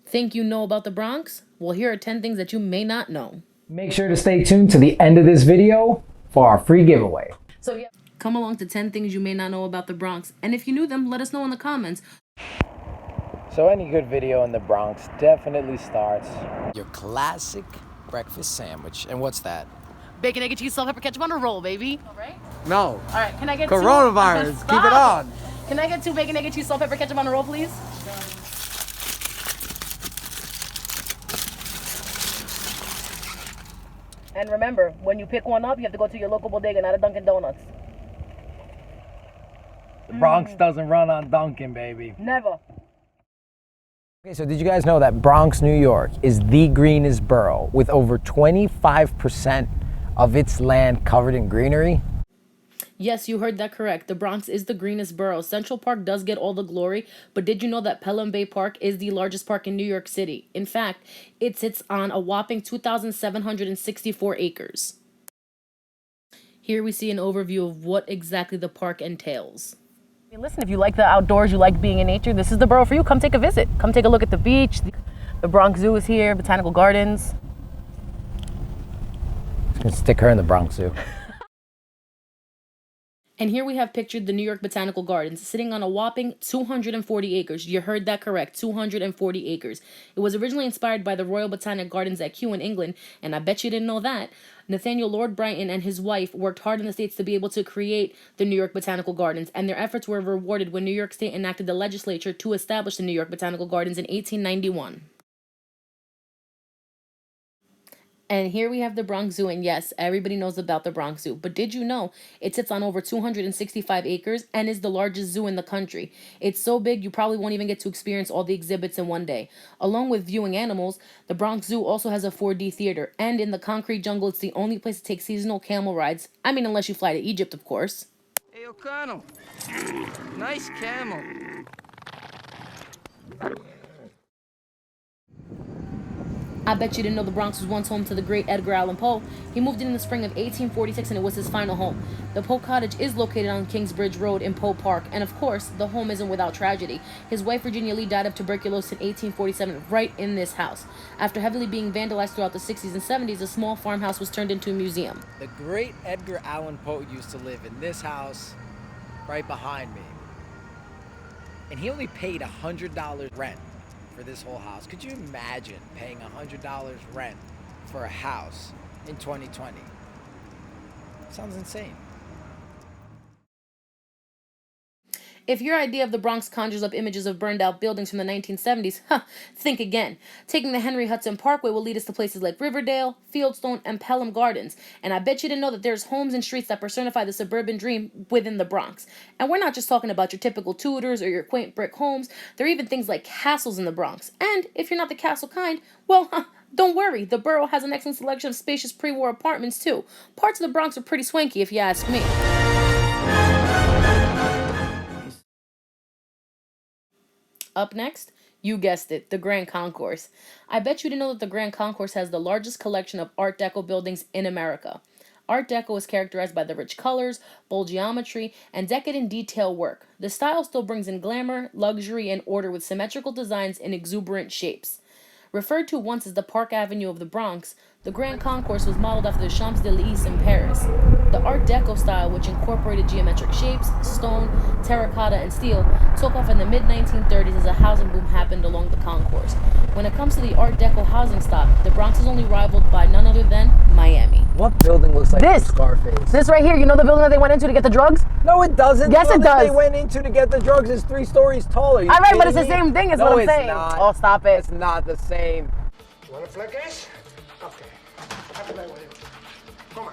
Think you know about the Bronx? Well, here are 10 things that you may not know. Make sure to stay tuned to the end of this video for our free giveaway. So yeah, come along to 10 things you may not know about the Bronx. And if you knew them, let us know in the comments. So any good video in the Bronx definitely starts your classic breakfast sandwich. And what's that? Bacon, egg, and cheese, salt, pepper, ketchup on a roll, baby. All right? No. All right, can I get Coronavirus. Keep it on. Can I get 2 bacon, egg, and cheese, salt, pepper, ketchup on a roll, please? And remember, when you pick one up, you have to go to your local bodega, not a Dunkin' Donuts. The Bronx doesn't run on Dunkin', baby. Never. Okay, so did you guys know that Bronx, New York is the greenest borough with over 25% of its land covered in greenery? Yes, you heard that correct. The Bronx is the greenest borough. Central Park does get all the glory, but did you know that Pelham Bay Park is the largest park in New York City? In fact, it sits on a whopping 2,764 acres. Here we see an overview of what exactly the park entails. Listen, if you like the outdoors, you like being in nature, this is the borough for you. Come take a visit. Come take a look at the beach. The Bronx Zoo is here, Botanical Gardens. Just gonna stick her in the Bronx Zoo. And here we have pictured the New York Botanical Gardens sitting on a whopping 240 acres. You heard that correct, 240 acres. It was originally inspired by the Royal Botanic Gardens at Kew in England, and I bet you didn't know that. Nathaniel Lord Brighton and his wife worked hard in the States to be able to create the New York Botanical Gardens, and their efforts were rewarded when New York State enacted the legislature to establish the New York Botanical Gardens in 1891. And here we have the Bronx Zoo, and yes, everybody knows about the Bronx Zoo. But did you know it sits on over 265 acres and is the largest zoo in the country? It's so big you probably won't even get to experience all the exhibits in one day. Along with viewing animals, the Bronx Zoo also has a 4D theater, and in the concrete jungle, it's the only place to take seasonal camel rides. I mean, unless you fly to Egypt, of course. Hey, O'Connell. Nice camel. I bet you didn't know the Bronx was once home to the great Edgar Allan Poe. He moved in the spring of 1846 and it was his final home. The Poe Cottage is located on Kingsbridge Road in Poe Park, and of course, the home isn't without tragedy. His wife Virginia Lee died of tuberculosis in 1847 right in this house. After heavily being vandalized throughout the 60s and 70s, a small farmhouse was turned into a museum. The great Edgar Allan Poe used to live in this house right behind me. And he only paid $100 rent for this whole house. Could you imagine paying $100 rent for a house in 2020? Sounds insane. If your idea of the Bronx conjures up images of burned out buildings from the 1970s, think again. Taking the Henry Hudson Parkway will lead us to places like Riverdale, Fieldstone, and Pelham Gardens. And I bet you didn't know that there's homes and streets that personify the suburban dream within the Bronx. And we're not just talking about your typical Tudors or your quaint brick homes. There are even things like castles in the Bronx. And if you're not the castle kind, well, don't worry. The borough has an excellent selection of spacious pre-war apartments too. Parts of the Bronx are pretty swanky if you ask me. Up next, you guessed it, the Grand Concourse. I bet you didn't know that the Grand Concourse has the largest collection of Art Deco buildings in America. Art Deco is characterized by the rich colors, bold geometry, and decadent detail work. The style still brings in glamour, luxury, and order with symmetrical designs and exuberant shapes. Referred to once as the Park Avenue of the Bronx, the Grand Concourse was modeled after the Champs-Élysées in Paris. The Art Deco style, which incorporated geometric shapes, stone, terracotta, and steel, took off in the mid-1930s as a housing boom happened along the concourse. When it comes to the Art Deco housing stock, the Bronx is only rivaled by none other than Miami. What building looks like This. Scarface? This right here, you know the building that they went into to get the drugs? No, it doesn't. Yes, The it building does. they went into to get the drugs is 3 stories taller. All right, but it's the same thing is no, what I'm saying. Not. Oh, stop it. It's not the same. You want to play games? Okay. I'll play with you. Come on.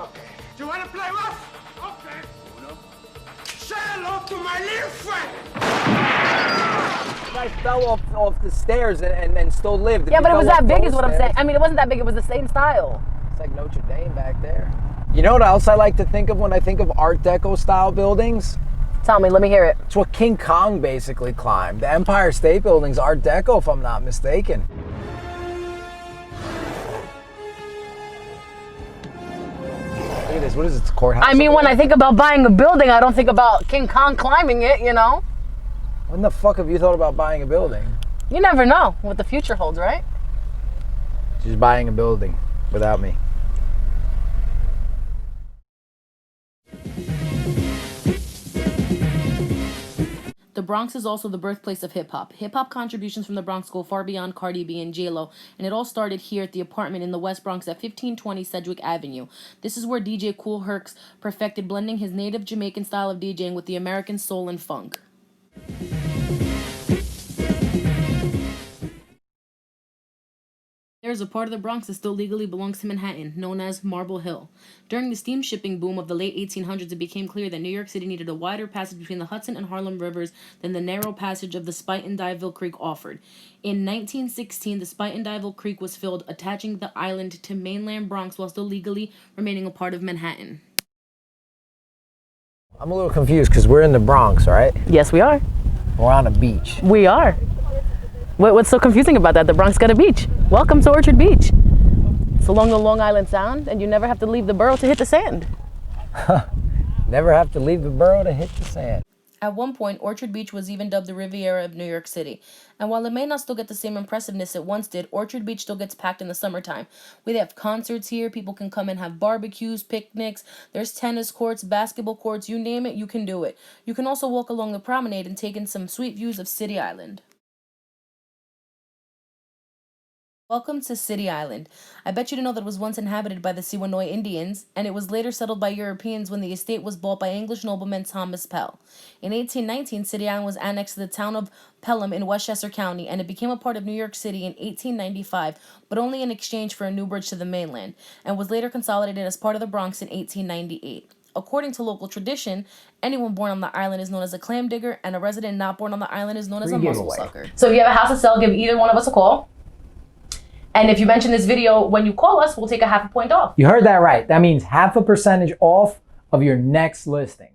Okay. You want to play rough? Okay. Uno. Say hello to my little friend. I fell off the stairs and still lived. Yeah, If but you it was fell that off big those is what I'm stairs, saying. I mean, it wasn't that big. It was the same style. It's like Notre Dame back there. You know what else I like to think of when I think of Art Deco style buildings? Tell me, let me hear it. It's what King Kong basically climbed. The Empire State Building's Art Deco, if I'm not mistaken. Look at this. What is it? It's a courthouse. I mean, over when there? I think about buying a building, I don't think about King Kong climbing it, you know? When the fuck have you thought about buying a building? You never know what the future holds, right? She's buying a building without me. The Bronx is also the birthplace of hip-hop. Hip-hop contributions from the Bronx go far beyond Cardi B and J-Lo, and it all started here at the apartment in the West Bronx at 1520 Sedgwick Avenue. This is where DJ Kool Herc perfected blending his native Jamaican style of DJing with the American soul and funk. There is a part of the Bronx that still legally belongs to Manhattan, known as Marble Hill. During the steam shipping boom of the late 1800s, it became clear that New York City needed a wider passage between the Hudson and Harlem rivers than the narrow passage of the Spite and Dyeville Creek offered. In 1916, the Spite and Dyeville Creek was filled, attaching the island to mainland Bronx while still legally remaining a part of Manhattan. I'm a little confused because we're in the Bronx, right? Yes, we are. We're on a beach. We are. What's so confusing about that? The Bronx got a beach. Welcome to Orchard Beach. It's along the Long Island Sound, and you never have to leave the borough to hit the sand. Never have to leave the borough to hit the sand. At one point, Orchard Beach was even dubbed the Riviera of New York City. And while it may not still get the same impressiveness it once did, Orchard Beach still gets packed in the summertime. We have concerts here, people can come and have barbecues, picnics, there's tennis courts, basketball courts, you name it, you can do it. You can also walk along the promenade and take in some sweet views of City Island. Welcome to City Island. I bet you didn't know that it was once inhabited by the Siwanoy Indians, and it was later settled by Europeans when the estate was bought by English nobleman Thomas Pell. In 1819, City Island was annexed to the town of Pelham in Westchester County, and it became a part of New York City in 1895, but only in exchange for a new bridge to the mainland, and was later consolidated as part of the Bronx in 1898. According to local tradition, anyone born on the island is known as a clam digger, and a resident not born on the island is known as a mussel sucker. So if you have a house to sell, give either one of us a call. And if you mention this video when you call us, we'll take a half a point off. You heard that right. That means half a percentage off of your next listing.